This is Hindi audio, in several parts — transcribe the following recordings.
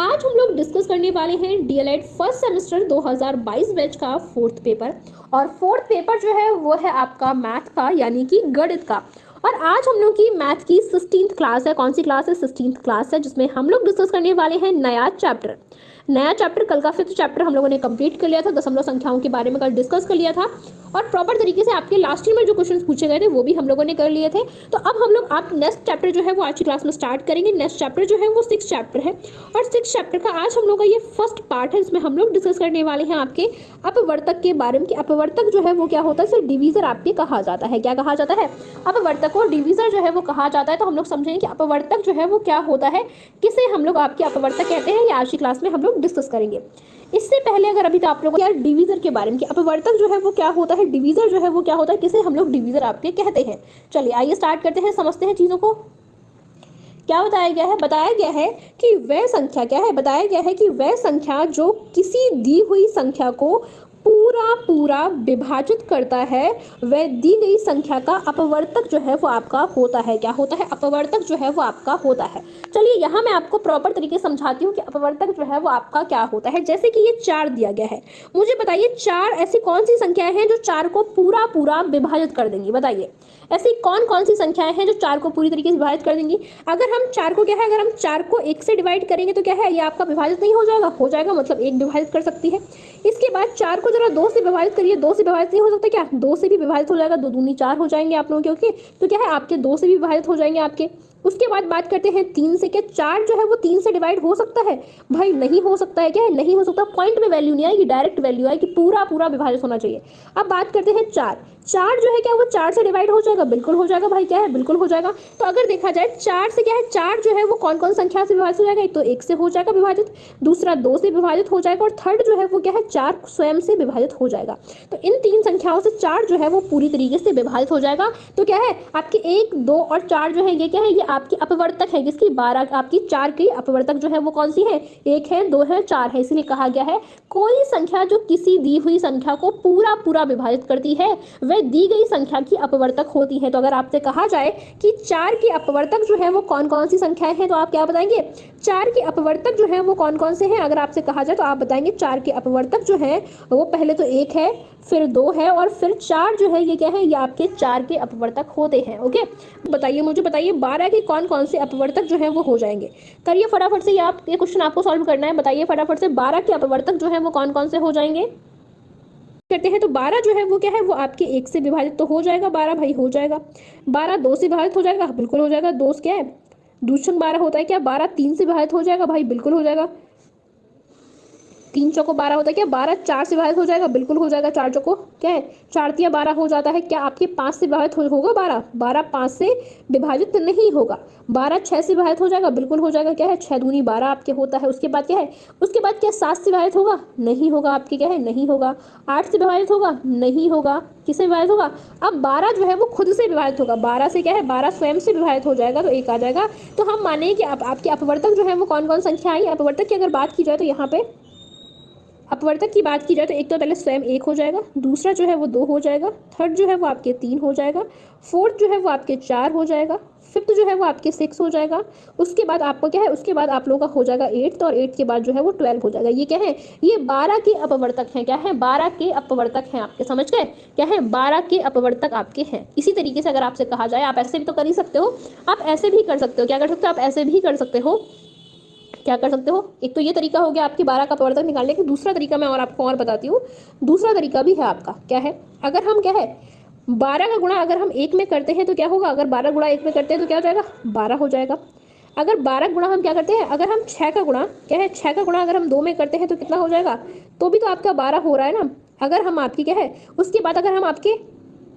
आज हम लोग डिस्कस करने वाले हैं डीएलएड फर्स्ट सेमेस्टर 2022 बैच का फोर्थ पेपर। और फोर्थ पेपर जो है वो है आपका मैथ का, यानी कि गणित का। और आज हम लोग की मैथ की 16th क्लास है। कौन सी क्लास है? 16th क्लास है, जिसमें हम लोग डिस्कस करने वाले हैं नया चैप्टर। कल का 5th चैप्टर हम लोगों ने कंप्लीट कर लिया था। दशमलव संख्याओं के बारे में कल डिस्कस कर लिया था और प्रॉपर तरीके से आपके लास्ट ईयर में जो क्वेश्चंस पूछे गए थे वो भी हम लोगों ने कर लिए थे। तो अब हम लोग आप नेक्स्ट चैप्टर जो है वो आज की क्लास में स्टार्ट करेंगे। नेक्स्ट चैप्टर जो है वो 6th चैप्टर है और 6th चैप्टर का आज हम लोग का ये फर्स्ट पार्ट है, जिसमें हम लोग डिस्कस करने वाले हैं आपके अपवर्तक के बारे में कि अपवर्तक जो है वो क्या होता है। सिर्फ डिवीजर आपके कहा जाता है। क्या कहा जाता है? अपवर्तक को डिवीजर जो है वो कहा जाता है। तो हम लोग समझेंगे कि अपवर्तक जो है वो क्या होता है, किसे हम लोग आपके अपवर्तक कहते हैं, ये आज की क्लास में हम लोग डिस्कस करेंगे। इससे पहले अगर अभी तो आप लोगों को यार डिवीजर के बारे में कि अपवर्तक जो है वो क्या होता है, डिवीजर जो है वो क्या होता है, किसे हम लोग डिवीजर आपके कहते हैं। चलिए आइए स्टार्ट करते हैं, समझते हैं चीज़ों को। क्या बताया गया है? बताया गया है कि वह संख्या क्या है? बताया गया है कि वह संख्या जो किसी दी हुई संख्या को पूरा विभाजित करता है, वह दी गई संख्या का अपवर्तक जो है वो आपका होता है। क्या होता है? अपवर्तक जो है वो आपका होता है। चलिए यहाँ मैं आपको प्रॉपर तरीके से समझाती हूँ कि अपवर्तक जो है वो आपका क्या होता है। जैसे कि ये 4 दिया गया है, मुझे बताइए 4 ऐसी कौन सी संख्याएं हैं जो 4 को पूरा विभाजित कर देंगी? बताइए ऐसी कौन कौन सी संख्याएं हैं जो 4 को पूरी तरीके से विभाजित कर देंगी। अगर हम 4 को क्या है, अगर हम 4 को 1 से डिवाइड करेंगे तो क्या है, ये आपका विभाजित नहीं हो जाएगा? हो जाएगा, मतलब 1 विभाजित कर सकती है। इसके बाद 4 को जरा 2 से विभाजित करिए। 2 से विभाजित नहीं हो सकता क्या? 2 से भी विभाजित हो जाएगा। 2 दूनी 4 हो जाएंगे आप लोगों के। ओके, तो क्या है, आपके 2 से भी विभाजित हो जाएंगे आपके। उसके बाद बात करते हैं 3 से। क्या 4 जो है वो 3 से डिवाइड हो सकता है? भाई नहीं हो सकता है। क्या है? नहीं हो सकता। पॉइंट में वैल्यू नहीं आएगी, डायरेक्ट वैल्यू आएगी, पूरा विभाजित होना चाहिए। अब बात करते हैं 4 जो है क्या वो 4 से डिवाइड हो जाएगा? बिल्कुल हो जाएगा भाई। क्या है? बिल्कुल हो जाएगा। तो अगर देखा जाए 4 से क्या है, 4 जो है वो कौन कौन संख्या से विभाजित हो जाएगा? एक तो 1 से हो जाएगा विभाजित, दूसरा 2 से विभाजित हो जाएगा और थर्ड जो है वो क्या है, 4 स्वयं से विभाजित हो जाएगा। तो इन 3 संख्याओं से 4 जो है वो पूरी तरीके से विभाजित हो जाएगा। तो क्या है, आपके 1, 2 और 4 जो है ये क्या है, ये आपकी अपवर्तक है। जिसकी 12 आपकी 4 की अपवर्तक जो है वो कौन सी है? 1 है, 2 है, 4 है। इसलिए कहा गया है कोई संख्या जो किसी दी हुई संख्या को पूरा विभाजित करती है वह दी गई संख्या की अपवर्तक होती है। तो अगर आपसे कहा जाए कि 4 की अपवर्तक जो है वो कौन कौन सी संख्याएं हैं, तो आप क्या बताएंगे? 4 की अपवर्तक जो है वो कौन कौन से हैं? अगर आपसे कहा जाए तो आप बताएंगे 4 के अपवर्तक जो है वो पहले तो 1 है, फिर 2 है और फिर 4 जो है ये क्या है, ये आपके 4 के अपवर्तक होते हैं। ओके, बताइए मुझे, बताइए 12 के कौन कौन से अपवर्तक जो है वो हो जाएंगे। करिए फटाफट से, ये क्वेश्चन आपको सॉल्व करना है। बताइए फटाफट से 12 के अपवर्तक जो है वो कौन कौन से हो जाएंगे करते हैं। तो 12 जो है वो क्या है, वो आपके 1 से विभाजित तो हो जाएगा। 12 भाई हो जाएगा। 12 2 से विभाजित हो जाएगा? बिल्कुल हो जाएगा। 2 क्या है, दूषण 12 होता है क्या? 12 3 से विभाजित हो जाएगा? भाई बिल्कुल हो जाएगा। 3 चौको 12 होता है क्या? 12 4 से विभाजित हो जाएगा? बिल्कुल हो जाएगा। 4 चौको क्या है, 4 तिया 12 हो जाता है। क्या आपके 5 से विभाजित होगा? 12 5 से विभाजित नहीं होगा। 12 6 से विभाजित हो जाएगा? बिल्कुल हो जाएगा। क्या है, 6 दूनी 12 आपके होता है। उसके बाद क्या है, उसके बाद क्या 7 से विभाजित होगा? नहीं होगा आपके। क्या है, नहीं होगा। 8 से विभाजित होगा? नहीं होगा। किससे विभाजित होगा? अब 12 जो है वो खुद से विभाजित होगा। 12 से क्या है, 12 स्वयं से विभाजित हो जाएगा तो 1 आ जाएगा। तो हम माने कि आपके अपवर्तक जो है वो कौन कौन संख्या आई। अपवर्तक की अगर बात की जाए तो यहाँ पे अपवर्तक की बात की जाए तो एक तो पहले स्वयं 1 हो जाएगा, दूसरा जो है वो 2 हो जाएगा, थर्ड जो है वो आपके 3 हो जाएगा, फोर्थ जो है वो आपके 4 हो जाएगा, फिफ्थ जो है वो आपके 6 हो जाएगा। उसके बाद आपको क्या है, उसके बाद आप लोगों का हो जाएगा 8 और 8 के बाद जो है वो 12 हो जाएगा। ये क्या है, ये 12 के अपवर्तक हैं। क्या है, 12 के अपवर्तक हैं आपके। समझ गए? क्या है, 12 के अपवर्तक आपके हैं। इसी तरीके से अगर आपसे कहा जाए, आप ऐसे भी तो कर ही सकते हो, आप ऐसे भी कर सकते हो। क्या कर सकते हो? आप ऐसे भी कर सकते हो। क्या कर सकते हो? एक तो ये तरीका हो गया आपकी 12 का अपवर्तक निकालने की। दूसरा तरीका मैं और आपको और बताती हूँ। दूसरा तरीका भी है आपका। क्या है, अगर हम क्या है 12 का गुणा अगर हम 1 में करते हैं तो क्या होगा? अगर 12 गुणा 1 में करते हैं तो क्या हो जाएगा? 12 हो जाएगा। अगर 12 गुणा हम क्या करते हैं, अगर हम 6 का गुणा, क्या है 6 का गुणा अगर हम 2 में करते हैं तो कितना हो जाएगा? तो भी तो आपका 12 हो रहा है ना। अगर हम आपकी क्या है, उसके बाद अगर हम आपके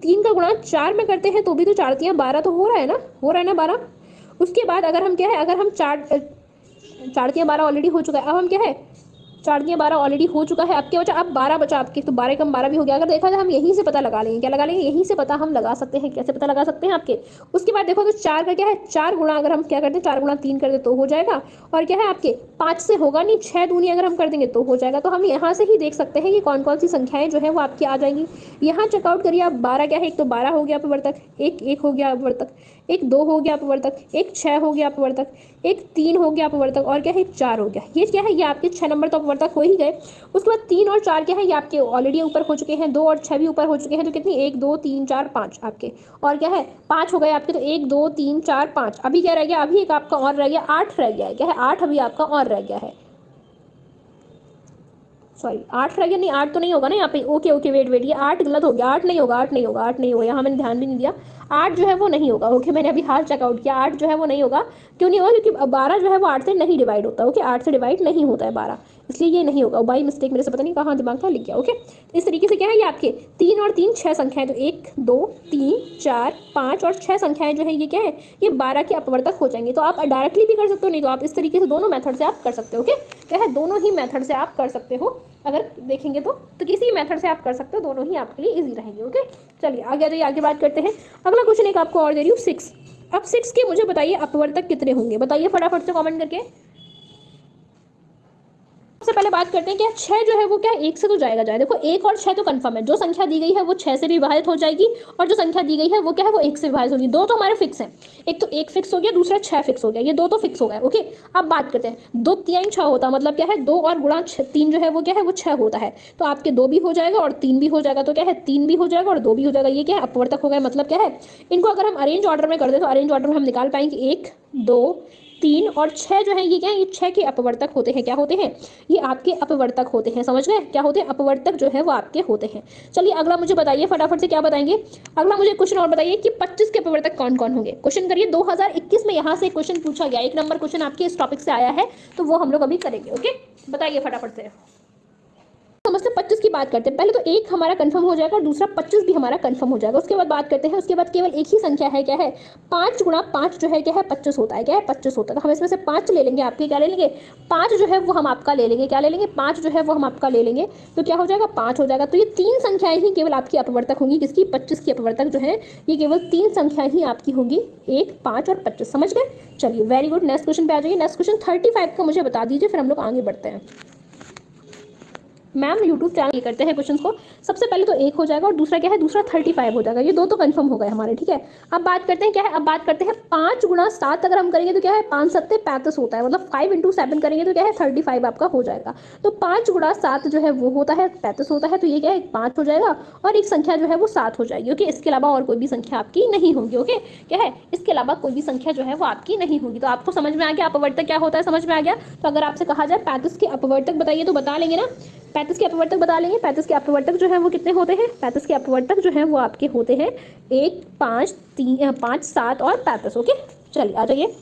3 का गुणा 4 में करते हैं तो भी तो 4 तियां 12 तो हो रहा है ना, 12। उसके बाद अगर हम क्या है, अगर हम 4 तियां 12 ऑलरेडी हो चुका है। अब हम क्या है, 4 तियां 12 ऑलरेडी हो चुका है। अब क्या बचा? अब 12 बचा आपके, तो 12 कम 12 भी हो गया। अगर देखा जाए हम यहीं से पता लगा लेंगे। क्या लगा लेंगे? यहीं से पता हम लगा सकते हैं। कैसे पता लगा सकते हैं आपके? उसके बाद देखो तो 4 का क्या है, 4 गुणा अगर हम क्या करते हैं, 4 गुणा 3 करते तो हो जाएगा। और क्या है आपके 5 से होगा नहीं, 6 दूनी अगर हम कर देंगे तो हो जाएगा। तो हम यहाँ से ही देख सकते हैं कि कौन कौन सी संख्याएं जो है वो आपकी आ जाएंगी। यहाँ चेकआउट करिए आप। 12 क्या है, एक तो 12 हो गया अपवर्तक, एक हो गया अपवर्तक, एक 2 हो गया अपवर्तक, एक 6 हो गया अपवर्तक, एक 3 हो गया अपवर्तक और क्या है, एक 4 हो गया। ये क्या है, ये आपके 6 नंबर तो अपवर्तक हो ही गए। उसके बाद 3 और 4 क्या है, ये आपके ऑलरेडी ऊपर हो चुके हैं, 2 और 6 भी ऊपर हो चुके हैं, तो कितनी, 1 2 3 4 5 आपके, और क्या है 5 हो गए आपके, तो 1 2 3 4 5। अभी क्या रह गया, अभी एक आपका और रह गया, 8 रह गया है, क्या है 8 अभी आपका और रह गया है, सॉरी 8 रह गया, नहीं 8 तो नहीं होगा ना यहाँ पे, ओके ओके वेट वेट, ये 8 गलत हो गया, 8 नहीं होगा, 8 नहीं होगा, 8 नहीं होगा, यहाँ मैंने ध्यान भी नहीं दिया, 8 जो है वो नहीं होगा, ओके मैंने अभी हाल चेकआउट किया, 8 जो है वो नहीं होगा। क्यों नहीं होगा, क्योंकि 12 जो है वो 8 से नहीं डिवाइड होता, ओके 8 से डिवाइड नहीं होता है 12, इसलिए ये नहीं होगा, बाई मिस्टेक मेरे से पता नहीं कहाँ दिमाग था लिख गया, ओके। तो इस तरीके से क्या है, ये आपके 3 और 3 6 संख्याएं, तो 1 2 3 4 5 और 6 संख्याएं जो है ये क्या है, ये 12 के अपवर्तक हो जाएंगे। तो आप डायरेक्टली भी कर सकते हो, नहीं तो आप इस तरीके से दोनों मेथड से आप कर सकते हो, ओके। क्या है, दोनों ही मेथड से आप कर सकते हो, अगर देखेंगे तो किसी मेथड से आप कर सकते हो, दोनों ही आपके लिए इजी रहेंगे, ओके। चलिए आगे आ जाइए, आगे बात करते हैं। अगला क्वेश्चन एक आपको और दे रही हूँ 6। अब 6 के मुझे बताइए अपवर्तक कितने होंगे, बताइए फटाफट से कमेंट करके। सबसे पहले बात करते हैं कि 6 जो है वो क्या 1 से तो जाएगा जाए, देखो 1 और 6 तो कंफर्म है, जो संख्या दी गई है वो 6 से भी विभाजित हो जाएगी, और जो संख्या दी गई है वो क्या है, वो 1 से विभाजित होगी। दो तो हमारे फिक्स हैं, एक तो 1 फिक्स हो गया, दूसरा 6 फिक्स हो गया, ये दो तो फिक्स हो गए, ओके। अब बात करते हैं 2 3 6 होता, मतलब क्या है 2 और गुणा 3 जो है वो क्या है, वो 6 होता है, तो आपके 2 भी हो जाएगा और 3 भी हो जाएगा, तो क्या है 3 भी हो जाएगा और 2 भी हो जाएगा, ये क्या है अपवर्तक हो गया। मतलब क्या है, इनको अगर हम अरेंज ऑर्डर में कर दे तो अरेंज ऑर्डर में हम निकाल पाएंगे 1 2 3 और 6 जो है ये क्या है, ये 6 के अपवर्तक होते हैं, क्या होते हैं, ये आपके अपवर्तक होते हैं, समझ गए, क्या होते हैं, अपवर्तक जो है वो आपके होते हैं। चलिए अगला मुझे बताइए फटाफट से क्या बताएंगे। अगला मुझे क्वेश्चन और बताइए कि 25 के अपवर्तक कौन कौन होंगे। क्वेश्चन करिए, 2021 में यहाँ से क्वेश्चन पूछा गया, 1 नंबर क्वेश्चन आपके इस टॉपिक से आया है, तो वो हम लोग अभी करेंगे, ओके। बताइए फटाफट से। समझते 25 की बात करते हैं, पहले तो एक हमारा कंफर्म हो जाएगा और दूसरा 25 भी हमारा कंफर्म हो जाएगा। उसके बाद बात करते हैं, उसके बाद केवल एक ही संख्या है, क्या है 5 गुणा 5 जो है क्या है 25 होता है, क्या है 25 होता है। तो हम इसमें से 5 ले लेंगे, आपके क्या ले लेंगे 5 जो है वो हम आपका ले लेंगे, क्या ले लेंगे 5 जो है वो हम आपका ले लेंगे, तो क्या हो जाएगा 5 हो जाएगा। तो ये 3 संख्याएं ही केवल आपकी अपवर्तक होंगी, किसकी 25 की अपवर्तक जो है ये केवल 3 संख्याएं ही आपकी होंगी, 1 5 और 25, समझ गए। चलिए वेरी गुड, नेक्स्ट क्वेश्चन पे आ जाइए। नेक्स्ट क्वेश्चन 35 का मुझे बता दीजिए, फिर हम लोग आगे बढ़ते हैं। मैम यूट्यूब चैनल ये करते हैं क्वेश्चंस को, सबसे पहले तो 1 हो जाएगा और दूसरा क्या है, दूसरा 35 हो जाएगा, ये दो तो कंफर्म हो गए हमारे, ठीक है। अब बात करते हैं क्या है, अब बात करते हैं 5 गुणा 7 अगर हम करेंगे तो क्या है 5 7 35 होता है, मतलब 5 × 7 करेंगे तो क्या है 35 आपका हो जाएगा। तो 5 गुणा 7 जो है वो होता है 35 होता है, तो ये क्या है 5 हो जाएगा और एक संख्या जो है वो 7 हो जाएगी, ओके। इसके अलावा और कोई भी संख्या आपकी नहीं होगी, ओके। क्या है, इसके अलावा कोई भी संख्या जो है वो आपकी नहीं होगी। तो आपको समझ में आ गया अपवर्तक क्या होता है, समझ में आ गया। तो अगर आपसे कहा जाए 35 के अपवर्तक बताइए तो बता लेंगे ना, 35 के अपवर्तक बता लेंगे। 35 के अपवर्तक जो है वो कितने होते हैं, 35 के अपवर्तक जो है वो आपके होते हैं 1 5 3 5 7 और 35, ओके। चलिए आ जाइए,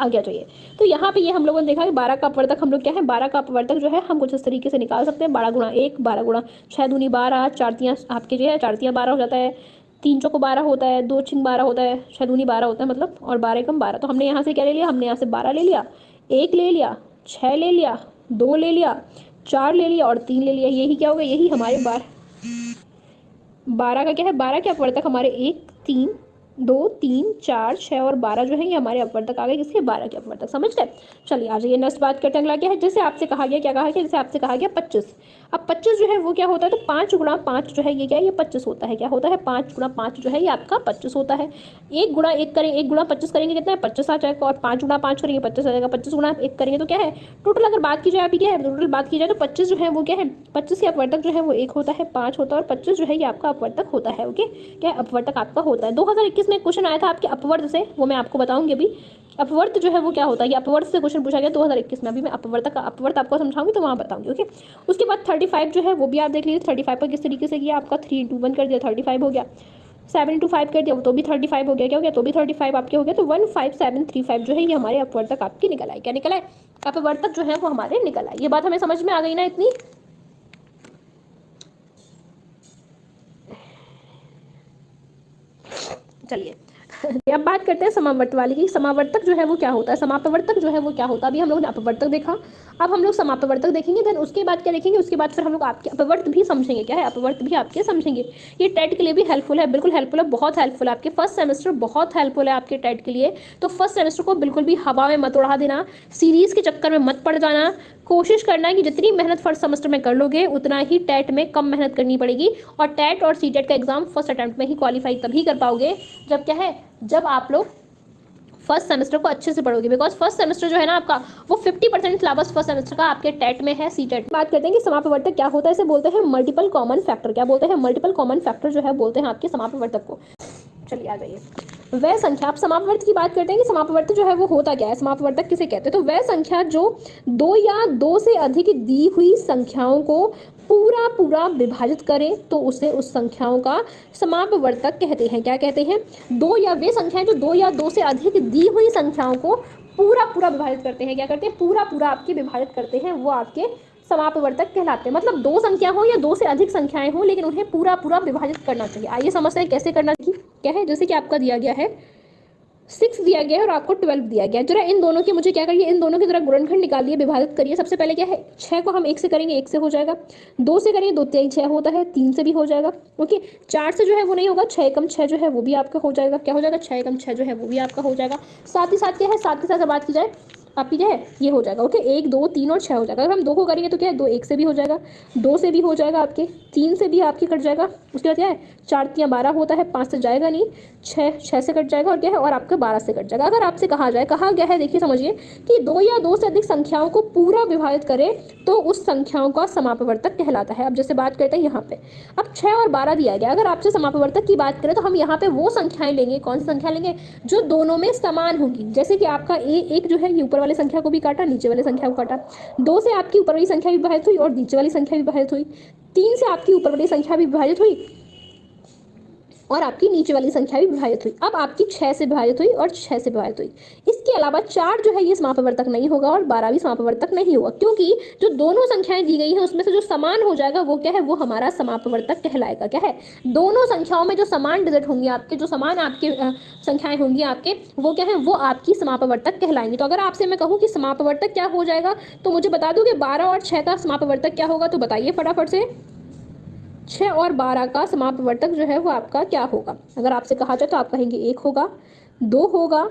आ गया जाइए। तो यहाँ पे ये हम लोगों ने देखा कि 12 का अपवर्तक हम लोग क्या है, 12 का अपवर्तक जो है हम कुछ इस तरीके से निकाल सकते हैं, 12 गुणा 1 12 गुणा 6 दूनी 12, 4 तियाँ आपके जो है 4 तियाँ 12 हो जाता है, 3 चौको 12 होता है, 2 छिंग 12 होता है, 6 दूनी 12 होता है मतलब, और 12 एकम 12। तो हमने यहाँ से क्या ले लिया, हमने यहाँ से 12 ले लिया, 1 ले लिया, 6 ले लिया, 2 ले लिया, 4 ले लिया और 3 ले लिया। यही क्या होगा, यही हमारे 12 का क्या है, 12 के अपवर्तक हमारे 1 3 2 3 4 6 और 12 जो है ये हमारे अपवर्तक आ गए, किसके 12 के अपवर्तक, समझ गए। चलिए आ जाइए नेक्स्ट बात करते हैं। अगला क्या है, जैसे आपसे कहा गया, क्या कहा गया, जैसे आपसे कहा गया 25। अब 25 जो है वो क्या होता है, तो 5 गुणा 5 जो है ये क्या है, ये 25 होता है, क्या होता है 5 गुणा 5 जो है ये आपका 25 होता है। 1 गुणा 1 करेंगे, 1 गुणा 25 करेंगे कितना है 25 आ जाएगा, और 5 गुणा 5 करेंगे 25 आ जाएगा, 25 गुणा 1 करेंगे तो क्या है टोटल, अगर बात की जाए अभी क्या है टोटल बात की जाए तो 25 जो है वो क्या है, 25 के अपवर्तक जो है वो 1 होता है, 5 होता है और 25 जो है ये आपका अपवर्तक होता है, ओके। क्या अपवर्तक आपका होता है। 2021 में क्वेश्चन आया था आपके अपवर्त से, वो मैं आपको बताऊंगी अभी। अपवर्त जो है वो क्या होता है, ये अपवर्त से क्वेश्चन पूछा गया 2021 में, अभी मैं अपवर्तक का अपवर्त आपको समझाऊंगी तो वहाँ बताऊंगी, ओके। उसके बाद 35 जो है वो भी आप देख लीजिए, 35 पर किस तरीके से किया, आपका 3 × 1 कर दिया 35 हो गया, 7 × 5 कर दिया तो भी 35 हो गया, क्या हो गया तो भी 35 आपके हो गया। तो 15735 जो है ये हमारे अपवर्तक आपकी निकल आए, क्या निकल आए, अपवर्तक जो है वो हमारे निकल आए। ये बात हमें समझ में आ गई ना इतनी। चलिए अब बात करते हैं समावर्त वाली की। समावर्तक जो है वो क्या होता है, समापवर्तक जो है वो क्या होता है। अभी हम लोग ने अपवर्तक देखा, अब हम लोग समापवर्तक देखेंगे। देन उसके बाद क्या देखेंगे, उसके बाद फिर हम लोग आपके अपवर्त भी समझेंगे। क्या है, अपवर्त भी आपके समझेंगे। ये टेट के लिए भी हेल्पफुल है, बिल्कुल हेल्पफुल है, बहुत हेल्पफुल है आपके फर्स्ट सेमेस्टर, बहुत हेल्पफुल है आपके टेट के लिए। तो फर्स्ट सेमेस्टर को बिल्कुल भी हवा में मत उड़ा देना, सीरीज के चक्कर में मत पड़ जाना। कोशिश करना है कि जितनी मेहनत फर्स्ट सेमेस्टर में कर लोगे उतना ही टेट में कम मेहनत करनी पड़ेगी। और टेट और सी टेट का एग्जाम फर्स्ट अटेम्प्ट में ही क्वालिफाई तभी कर पाओगे जब क्या है, जब आप लोग फर्स्ट सेमेस्टर को अच्छे से पढ़ोगे। बिकॉज फर्स्ट सेमेस्टर जो है ना आपका, वो 50% सिलेबस फर्स्ट सेमेस्टर का आपके टेट में है, सी टेट। बात करते हैं कि समापवर्तक क्या होता है। इसे बोलते हैं मल्टीपल कॉमन फैक्टर। क्या बोलते हैं, मल्टीपल कॉमन फैक्टर जो है बोलते हैं आपके समापवर्तक को। चलिए आ जाइए, वह संख्या। आप समापवर्त की बात करते हैं कि समापवर्त जो है वो होता क्या है, समापवर्तक किसे कहते हैं। तो वह संख्या जो दो या दो से अधिक दी हुई संख्याओं को पूरा पूरा विभाजित करें तो उसे उस संख्याओं का समापवर्तक कहते हैं। क्या कहते हैं, दो या वे संख्याएं जो दो या दो से अधिक दी हुई संख्याओं को पूरा पूरा विभाजित करते हैं। क्या करते हैं, पूरा पूरा आपके विभाजित करते हैं, वो आपके समापवर्तक कहलाते हैं। मतलब दो संख्या हो या दो से अधिक संख्याएं हो, लेकिन उन्हें पूरा पूरा विभाजित करना चाहिए। आइए समझते हैं कैसे करना चाहिए। क्या है, जैसे कि आपका दिया गया है 6 दिया गया है और आपको 12 दिया गया है। जरा इन दोनों की मुझे क्या करिए, इन दोनों की जरा गुणनखंड निकालिए, विभाजित करिए। सबसे पहले क्या है, 6 को हम 1 से करेंगे, 1 से हो जाएगा। 2 से करेंगे, 2 3 6 होता है, 3 से भी हो जाएगा। ओके, 4 से जो है वो नहीं होगा, 6 एकम 6 जो है वो भी आपका हो जाएगा। क्या हो जाएगा, 6 एकम 6 जो है वो भी आपका हो जाएगा। साथ ही साथ क्या है, साथ के साथ बात की जाए आपकी क्या है, ये हो जाएगा। ओके, 1 2 3 और 6 हो जाएगा। अगर हम 2 को करेंगे तो क्या है, 2 1 से भी हो जाएगा, 2 से भी हो जाएगा आपके, 3 से भी आपकी कट जाएगा। उसके बाद क्या है, 4 3 12 होता है, 5 से जाएगा नहीं, 6 से कट जाएगा, और क्या है, और आपका 12 से कट जाएगा। अगर आपसे कहा जाए, कहा गया है, देखिए समझिए कि दो या दो से अधिक संख्याओं को पूरा विभाजित करें तो उस संख्याओं का समापवर्तक कहलाता है। अब जैसे बात करते हैं यहाँ पे, अब 6 और 12 दिया गया। अगर आपसे समापवर्तक की बात करें तो हम यहाँ पे वो संख्याएं लेंगे, कौन सी संख्या लेंगे, जो दोनों में समान होगी। जैसे कि आपका एक जो है, ये ऊपर वाली संख्या को भी काटा, नीचे वाली संख्या को काटा। 2 से आपकी ऊपर वाली संख्या भी विभाजित हुई और नीचे वाली संख्या भी विभाजित हुई। 3 से आपकी ऊपर वाली संख्या भी विभाजित हुई और आपकी नीचे वाली संख्या भी विभाजित हुई। अब आपकी 6 से विभाजित हुई और 6 से विभाजित हुई। इसके अलावा 4 जो है ये समापवर्तक नहीं होगा और 12 भी समापवर्तक नहीं होगा, क्योंकि जो दोनों संख्याएं दी गई हैं उसमें से जो समान हो जाएगा वो क्या है, वो हमारा समापवर्तक कहलाएगा। क्या है, दोनों संख्याओं में जो समान डिजिट होंगे आपके, जो समान आपके संख्याएं होंगी आपके, वो क्या है, वो आपकी समापवर्तक कहलाएंगी। तो अगर आपसे मैं कहूँ कि समापवर्तक क्या हो जाएगा, तो मुझे बता दो कि 12 और 6 का समापवर्तक क्या होगा, तो बताइए फटाफट से। 6 और 12 का समापवर्तक जो है वो आपका क्या होगा। अगर आपसे कहा जाए तो आप कहेंगे 1 होगा, 2 होगा,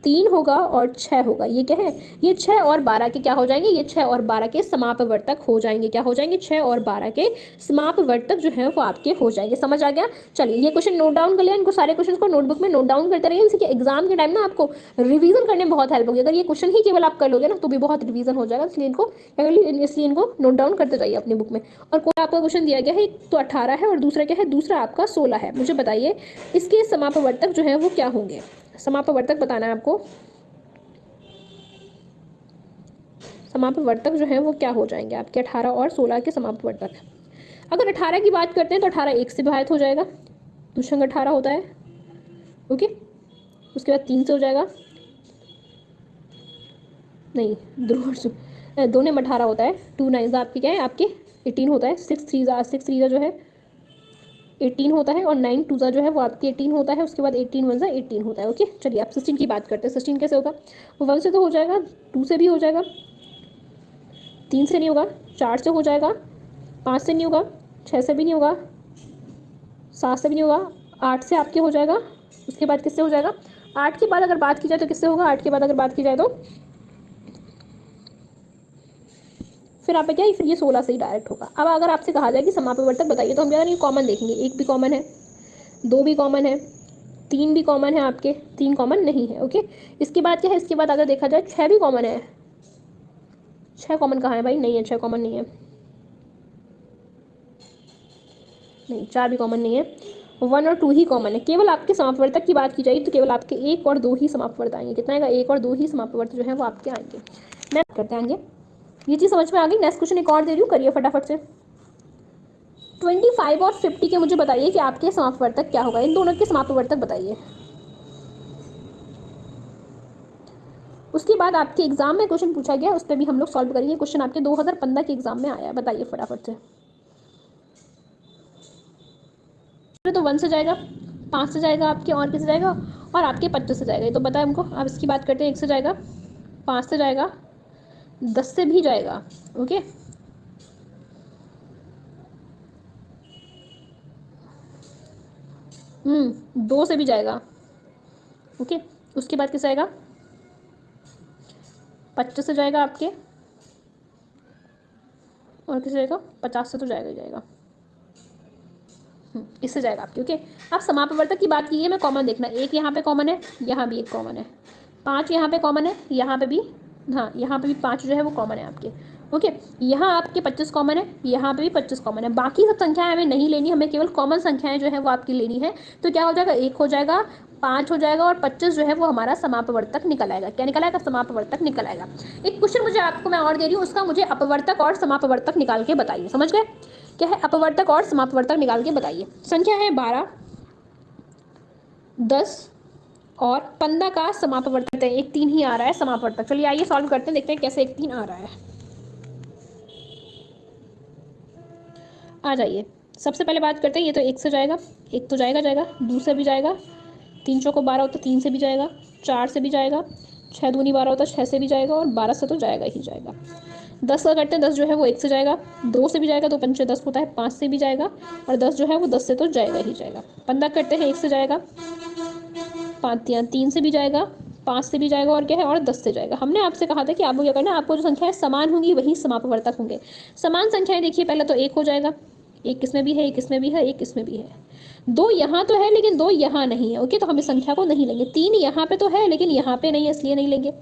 3 होगा और 6 होगा। ये क्या है, ये 6 और 12 के क्या हो जाएंगे, ये 6 और 12 के समापवर्तक हो जाएंगे। क्या हो जाएंगे, 6 और 12 के समापवर्तक जो है वो आपके हो जाएंगे। समझ आ गया। चलिए ये क्वेश्चन नोट डाउन कर लिया, इनको सारे क्वेश्चन को नोटबुक में नोट डाउन करते रहिए। इनसे कि एग्जाम के टाइम ना आपको रिवीजन करने में बहुत हेल्प होगी। अगर ये क्वेश्चन ही केवल आप कर लोगे ना तो भी बहुत रिवीजन हो जाएगा, इसलिए इनको नोट डाउन करते जाइए अपनी बुक में। और कोई आपका क्वेश्चन दिया गया है, एक तो 18 है और दूसरा क्या है, दूसरा आपका 16 है। मुझे बताइए इसके समापवर्तक जो है वो क्या होंगे। समापवर्तक बताना है आपको, समापवर्तक जो है वो क्या हो जाएंगे आपके 18 और 16 के समापवर्तक। अगर 18 की बात करते हैं तो 18 1 से विभाजित हो जाएगा, दुष्यंग 18 होता है। ओके, उसके बाद 3 से हो जाएगा, नहीं ध्रुव 2 ने 18 होता है, 2 9 आपकी क्या है, आपके 18 होता है। 6 3 जो है 18 होता है और 9 2 जो है वो आपके 18 होता है। उसके बाद 18 1 18 होता है। ओके, चलिए आप 16 की बात करते हैं। 16 कैसे होगा, 1 से तो हो जाएगा, 2 से भी हो जाएगा, 3 से नहीं होगा, 4 से हो जाएगा, 5 से नहीं होगा, 6 से भी नहीं होगा, 7 से भी नहीं होगा, 8 से आपके हो जाएगा। उसके बाद किससे हो जाएगा, 8 के बाद अगर बात की जाए तो किससे होगा, 8 के बाद अगर बात की जाए तो फिर आप क्या, फिर ये 16 से ही डायरेक्ट होगा। अब अगर आपसे कहा जाए कि समापवर्तक बताइए तो हम क्या करेंगे, कॉमन देखेंगे। 1 भी कॉमन है, 2 भी कॉमन है, 3 भी कॉमन है, आपके 3 कॉमन नहीं है। ओके, इसके बाद क्या है, इसके बाद अगर देखा जाए 6 भी कॉमन है। 6 कॉमन कहाँ है भाई, नहीं है, 6 कॉमन नहीं है, नहीं 4 भी कॉमन नहीं है, 1 और 2 ही कॉमन है। केवल आपके समापवर्तक की बात की जाए तो केवल आपके 1 और 2 ही समापवर्त आएंगे। कितना आएगा, 1 और 2 ही समापवर्त जो है वो आपके आएंगे। मैं करते आएंगे, ये चीज़ समझ में आ गई। नेक्स्ट क्वेश्चन एक और दे रही हूँ, करिए फटाफट से। 25 और 50 के मुझे बताइए कि आपके समापवर्तक क्या होगा, इन दोनों के समापवर्तक बताइए। उसके बाद आपके एग्जाम में क्वेश्चन पूछा गया, उस पर भी हम लोग सॉल्व करेंगे। क्वेश्चन आपके 2015 के एग्जाम में आया है, बताइए फटाफट से। तो 1 से जाएगा, 5 से जाएगा आपके, और किसे जाएगा, और आपके 25 से जाएगा, ये तो पता है हमको। अब इसकी बात करते हैं, 1 से जाएगा, 5 से जाएगा, 10 से भी जाएगा, ओके, दो से भी जाएगा, ओके। उसके बाद किस आएगा, 25 से जाएगा आपके, और किस जाएगा, 50 से तो जाएगा ही जाएगा, इससे जाएगा आपके, ओके। अब समापवर्तक की बात की है, मैं कॉमन देखना, एक यहाँ पे कॉमन है, यहाँ भी एक कॉमन है, 5 यहाँ पे कॉमन है, यहाँ पे भी, हाँ यहाँ पे भी 5 जो है वो कॉमन है आपके, ओके। यहाँ आपके 25 कॉमन है, यहाँ पे भी 25 कॉमन है, बाकी सब संख्याएं हमें नहीं लेनी, हमें केवल कॉमन संख्याएं जो है वो आपकी लेनी है। तो क्या हो जाएगा, 1 हो जाएगा, 5 हो जाएगा, और 25 जो है वो हमारा समापवर्तक निकल आएगा। क्या निकल आएगा, समापवर्तक निकल आएगा। एक क्वेश्चन मुझे आपको मैं और दे रही हूँ, उसका मुझे अपवर्तक और समापवर्तक निकाल के बताइए, समझ गए। क्या है, अपवर्तक और समापवर्तक निकाल के बताइए। संख्या है 12, 10 और 15 का समापवर्तक है, एक 3 ही आ रहा है समापवर्तक। चलिए आइए सॉल्व करते हैं, देखते हैं कैसे एक 3 आ रहा है। आ जाइए, सबसे पहले बात करते हैं, ये तो 1 से जाएगा, 1 तो जाएगा जाएगा, 2 से भी जाएगा, 3 चौको 12 होता है, 3 से भी जाएगा, 4 से भी जाएगा, 6 दूनी 12 होता है, 6 से भी जाएगा, और 12 से तो जाएगा ही जाएगा। 10 का करते हैं, 10 जो है वो 1 से जाएगा, 2 से भी जाएगा, 2 पंचे 10 होता है, 5 से भी जाएगा, और 10 जो है वो 10 से तो जाएगा ही जाएगा। 15 करते हैं, 1 से जाएगा, 3 से भी जाएगा, 5 से भी जाएगा, और क्या है, और 10 से जाएगा। हमने आपसे कहा था कि आपको क्या करना है, आपको जो संख्याएं समान होंगी वही समापवर्तक होंगे। समान संख्याएं देखिए, पहले तो 1 हो जाएगा, एक किसमें भी है, एक इसमें भी है, एक इसमें भी है, 2 यहाँ तो है लेकिन 2 यहाँ नहीं है, ओके, तो हम इस संख्या को नहीं लेंगे। 3 यहाँ पे तो है लेकिन यहाँ पे नहीं है, इसलिए नहीं लेंगे।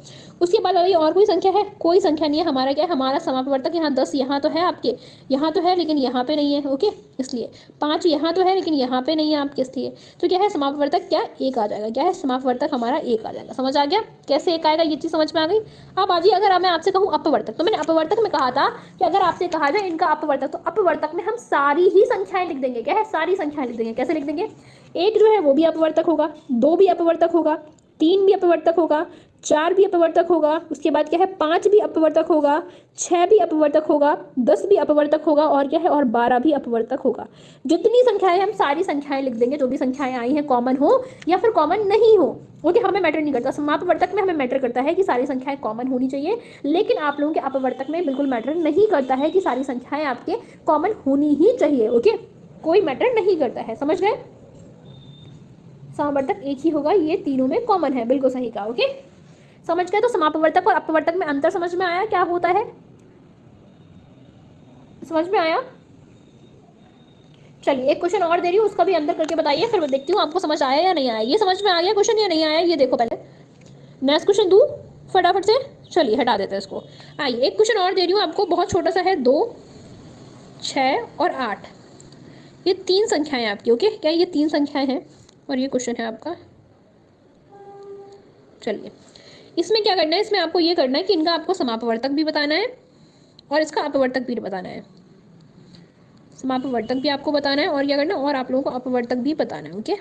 उसके बाद अभी और कोई संख्या है, कोई संख्या नहीं है। हमारा क्या है, हमारा समापवर्तक यहाँ 10 यहाँ तो है आपके, यहाँ तो है लेकिन यहाँ पे नहीं है, ओके, इसलिए 5 यहाँ तो है लेकिन यहाँ पे नहीं है आपके, इसलिए तो क्या है, समापवर्तक क्या 1 आ जाएगा। क्या है, समापवर्तक हमारा 1 आ जाएगा। समझ आ गया कैसे 1 आएगा, ये चीज़ समझ में आ गई। अब आजी अगर मैं आपसे कहूँ अपवर्तक, तो मैंने अपवर्तक में कहा था कि अगर आपसे कहा जाए इनका अपवर्तक, तो अपवर्तक में हम सारी ही संख्याएं लिख देंगे। क्या है, सारी संख्याएं लिख देंगे। कैसे लिख देंगे, 1 जो है वो भी अपवर्तक होगा, 2 भी अपवर्तक होगा, 3 भी अपवर्तक होगा, 4 भी अपवर्तक होगा, उसके बाद क्या है, 5 भी अपवर्तक होगा, 6 भी अपवर्तक होगा, 10 भी अपवर्तक होगा, और क्या है, और 12 भी अपवर्तक होगा। जितनी संख्याएं, हम सारी संख्याएं लिख देंगे, जो भी संख्याएं आई हैं, कॉमन हो या फिर कॉमन नहीं हो, ओके, हमें मैटर नहीं करता। समापवर्तक में हमें मैटर करता है कि सारी संख्याएं कॉमन होनी चाहिए, लेकिन आप लोगों के अपवर्तक में बिल्कुल मैटर नहीं करता है कि सारी संख्याएं आपके कॉमन होनी ही चाहिए, ओके, कोई मैटर नहीं करता है। समझ गए, समापवर्तक एक ही होगा, ये तीनों में कॉमन है, बिल्कुल सही कहा, ओके, समझ गए। तो समापवर्तक और अपवर्तक में अंतर समझ में आया, क्या होता है, समझ में आया। चलिए एक क्वेश्चन और दे रही हूँ, उसका भी अंतर करके बताइए, फिर मैं देखती हूँ आपको समझ आया या नहीं आया। ये समझ में आ गया क्वेश्चन या नहीं आया, ये देखो पहले। नेक्स्ट क्वेश्चन दूँ फटाफट से, चलिए हटा देते हैं इसको। आइए एक क्वेश्चन और दे रही हूँ आपको, बहुत छोटा सा है, 2, 6 और 8, ये 3 संख्याएं आपकी, ओके, क्या ये 3 संख्याएं हैं, और ये क्वेश्चन है आपका। चलिए इसमें क्या करना है, इसमें आपको ये करना है कि इनका आपको समापवर्तक भी बताना है और इसका अपवर्तक भी बताना है। समापवर्तक भी आपको बताना है और क्या करना है, और आप लोगों को अपवर्तक भी बताना है, ओके।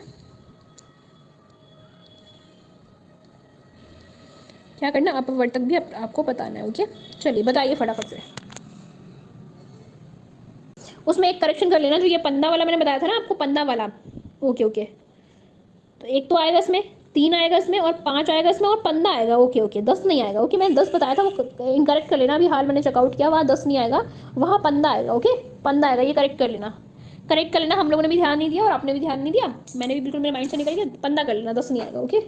क्या करना, अपवर्तक भी आपको बताना है, ओके। चलिए बताइए फटाफट से। उसमें एक करेक्शन कर लेना, जो ये 15 वाला मैंने बताया था ना आपको, 15 वाला, ओके ओके, तो 1 तो आएगा इसमें, 3 आएगा इसमें, और 5 आएगा इसमें, और 15 आएगा, ओके ओके, 10 नहीं आएगा, ओके, मैंने 10 बताया था, वो इनकरेक्ट कर लेना। अभी हाल मैंने चेकआउट किया, वहाँ 10 नहीं आएगा, वहाँ 15 आएगा, ओके, 15 आएगा, ये करेक्ट कर लेना, करेक्ट कर लेना। हम लोगों ने भी ध्यान नहीं दिया और आपने भी ध्यान नहीं दिया, मैंने भी बिल्कुल मेरे माइंड से निकल गया, 15 कर लेना, 10 नहीं आएगा, ओके।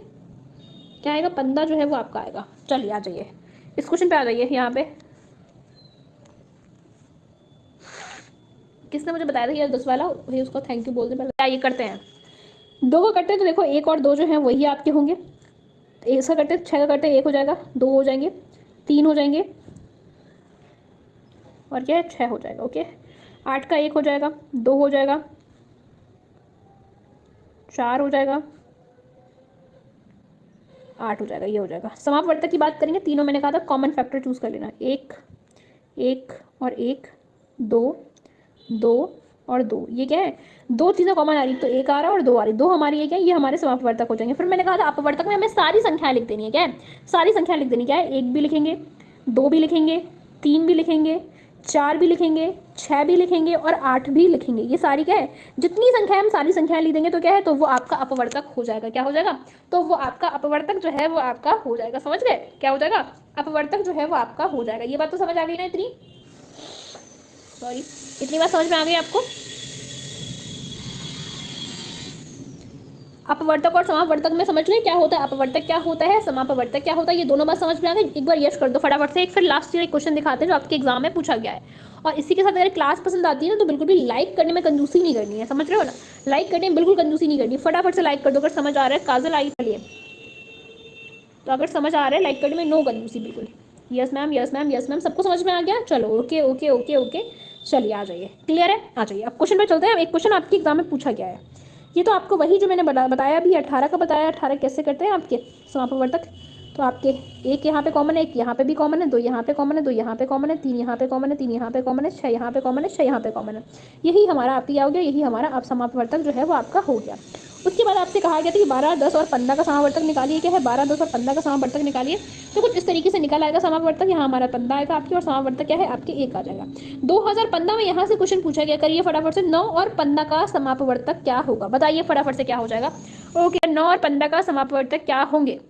क्या आएगा, 15 जो है वो आपका आएगा। चलिए आ जाइए इस क्वेश्चन पे, आ जाइए यहाँ पे। किसने मुझे बताया था ये 10 वाला, वही उसको थैंक यू बोल दें। पहले ये करते हैं, 2 का करते हैं, तो देखो 1 और 2 जो है वही आपके होंगे। 1 का करते हैं, 6 का करते हैं, 1 हो जाएगा, 2 हो जाएंगे, 3 हो जाएंगे, और क्या है, 6 हो जाएगा, ओके। 8 का 1 हो जाएगा, 2 हो जाएगा, 4 हो जाएगा, 8 हो जाएगा, ये हो जाएगा। समापवर्तक की बात करेंगे, तीनों मैंने कहा था कॉमन फैक्टर चूज कर लेना, 1 1 और 1, 2 2 और 2, ये क्या है, 2 चीज़ें कॉमन आ रही, तो 1 आ रहा है और 2 आ रही, 2 हमारी ये क्या है, ये हमारे समापवर्तक हो जाएंगे। फिर मैंने कहा था अपवर्तक में हमें सारी संख्याएं लिख देनी है, क्या है, सारी संख्याएं लिख देनी, क्या है, 1 भी लिखेंगे, 2 भी लिखेंगे, 3 भी लिखेंगे, 4 भी लिखेंगे, 6 भी लिखेंगे और 8 भी लिखेंगे। ये सारी क्या है, जितनी संख्या हम सारी संख्याएं लिख देंगे तो क्या है, तो वो आपका अपवर्तक हो जाएगा। क्या हो जाएगा, तो वो आपका अपवर्तक जो है वो आपका हो जाएगा। समझ गए, क्या हो जाएगा, अपवर्तक जो है वो आपका हो जाएगा। ये बात तो समझ आ गई ना, इतनी बात समझ में आ गई आपको। अपवर्तक और समापवर्तक में समझ लें क्या होता है, अपवर्तक क्या होता है, समापवर्तक क्या होता है, ये दोनों बात समझ में आ गई। एक बार यश कर दो फटाफट से। एक फिर लास्ट ईयर एक क्वेश्चन दिखाते हैं जो आपके एग्जाम में पूछा गया है। और इसी के साथ अगर क्लास पसंद आती है ना तो बिल्कुल भी लाइक करने में कंजूसी नहीं करनी है, समझ रहे हो ना, लाइक करने में बिल्कुल कंजूसी नहीं करनी। फटाफट से लाइक कर दो अगर समझ आ रहा है। काजल आई चलिए, तो अगर समझ आ रहा है लाइक करने में नो कंजूसी बिल्कुल। Yes ma'am, yes ma'am, yes ma'am, सबको समझ में आ गया। चलो ओके ओके ओके ओके, चलिए आ जाइए, क्लियर है, आ जाइए। अब क्वेश्चन पे चलते हैं। एक क्वेश्चन आपके एग्जाम में पूछा गया है, ये तो आपको वही जो मैंने बताया अभी 18 का बताया। 18 कैसे करते हैं आपके समापवर्तक, तो आपके एक यहाँ पे कॉमन है, एक यहाँ पे भी कॉमन है, 2 यहाँ पे कॉमन है, 2 यहाँ पे कॉमन है, 3 यहाँ पे कॉमन है, 3 यहाँ पे कॉमन है, 6 यहाँ पे कॉमन है, 6 यहाँ पे कॉमन है। यही हमारा आपकी क्या हो गया, यही हमारा आप समापवर्तक जो है वो आपका हो गया। उसके बाद आपसे कहा गया था कि 12, 10 और 15 का समावर्तक निकालिए। क्या है, 12, 10 और 15 का समावर्तक निकालिए। तो कुछ इस तरीके से निकल आएगा समावर्तक। यहाँ हमारा 15 आएगा आपकी और समावर्तक क्या है आपके 1 आ जाएगा। 2015 में यहाँ से क्वेश्चन पूछा गया, करिए फटाफट से। 9 और 15 का समापवर्तक क्या होगा, बताइए फटाफट से क्या हो जाएगा। ओके, 9 और 15 का समापवर्तक क्या होंगे,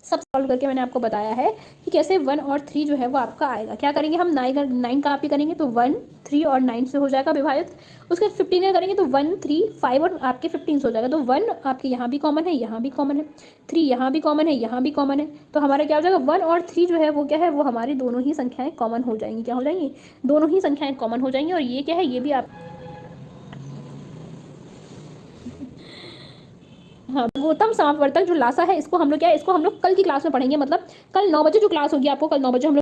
सब सॉल्व करके मैंने आपको बताया है कि कैसे 1 और 3 जो है वो आपका आएगा। क्या करेंगे हम, 9 का आप ही करेंगे तो 1, 3 और 9 से हो जाएगा विभाजित। उसके 15 करेंगे तो 1, 3, 5 और आपके 15 से हो जाएगा। तो 1 आपके यहाँ भी कॉमन है, यहाँ भी कॉमन है, 3 यहाँ भी कॉमन है, यहाँ भी कॉमन है। तो हमारा क्या हो जाएगा, 1 और 3 जो है वो क्या है, वो हमारी दोनों ही संख्याएं कॉमन हो जाएंगी। क्या हो जाएंगी, दोनों ही संख्याएं कॉमन हो जाएंगी। और ये क्या है, ये भी आप हाँ, उत्तम समापवर्तक जो लासा है, इसको हम लोग क्या है, इसको हम लोग कल की क्लास में पढ़ेंगे। मतलब कल 9 बजे जो क्लास होगी आपको, कल 9 बजे हम लोग